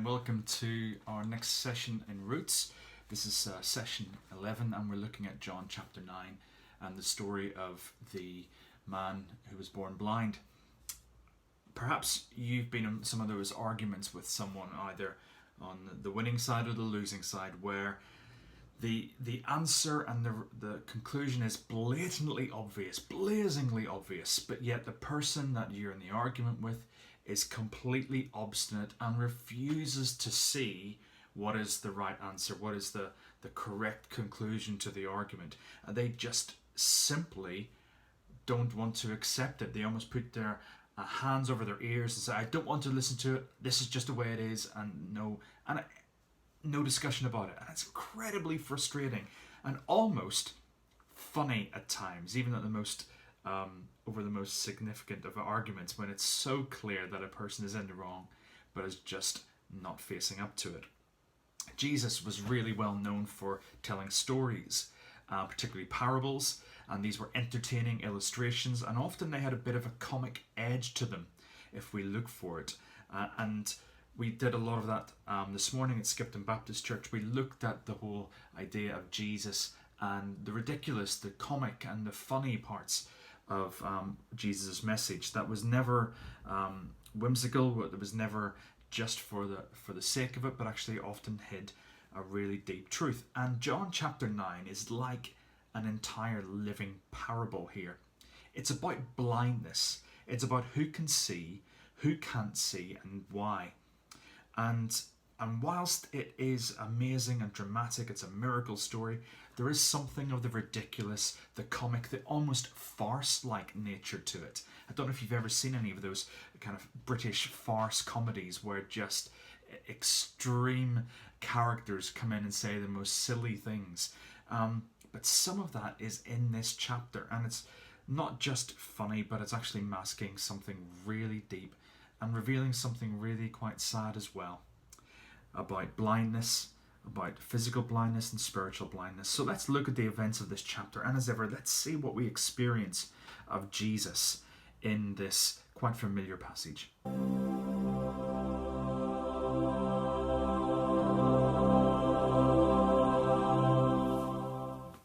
and welcome to our next session in Roots. This is session 11, and we're looking at John chapter 9 and the story of the man who was born blind. Perhaps you've been in some of those arguments with someone, either on the winning side or the losing side, where the answer and the conclusion is blatantly obvious, blazingly obvious, but yet the person that you're in the argument with is completely obstinate and refuses to see what is the right answer, what is the correct conclusion to the argument. And they just simply don't want to accept it. They almost put their hands over their ears and say, I don't want to listen to it, this is just the way it is, and no discussion about it. And it's incredibly frustrating and almost funny at times, even at the most over the most significant of arguments, when it's so clear that a person is in the wrong but is just not facing up to it. Jesus was really well known for telling stories, particularly parables, and these were entertaining illustrations, and often they had a bit of a comic edge to them if we look for it. And we did a lot of that this morning at Skipton Baptist Church. We looked at the whole idea of Jesus and the ridiculous, the comic and the funny parts of Jesus' message. That was never whimsical, it was never just for the sake of it, but actually often hid a really deep truth. And John chapter 9 is like an entire living parable here. It's about blindness. It's about who can see, who can't see, and why. And whilst it is amazing and dramatic, it's a miracle story, there is something of the ridiculous, the comic, the almost farce-like nature to it. I don't know if you've ever seen any of those kind of British farce comedies where just extreme characters come in and say the most silly things. But some of that is in this chapter, and it's not just funny, but it's actually masking something really deep and revealing something really quite sad as well about blindness, about physical blindness and spiritual blindness. So let's look at the events of this chapter, and as ever, let's see what we experience of Jesus in this quite familiar passage.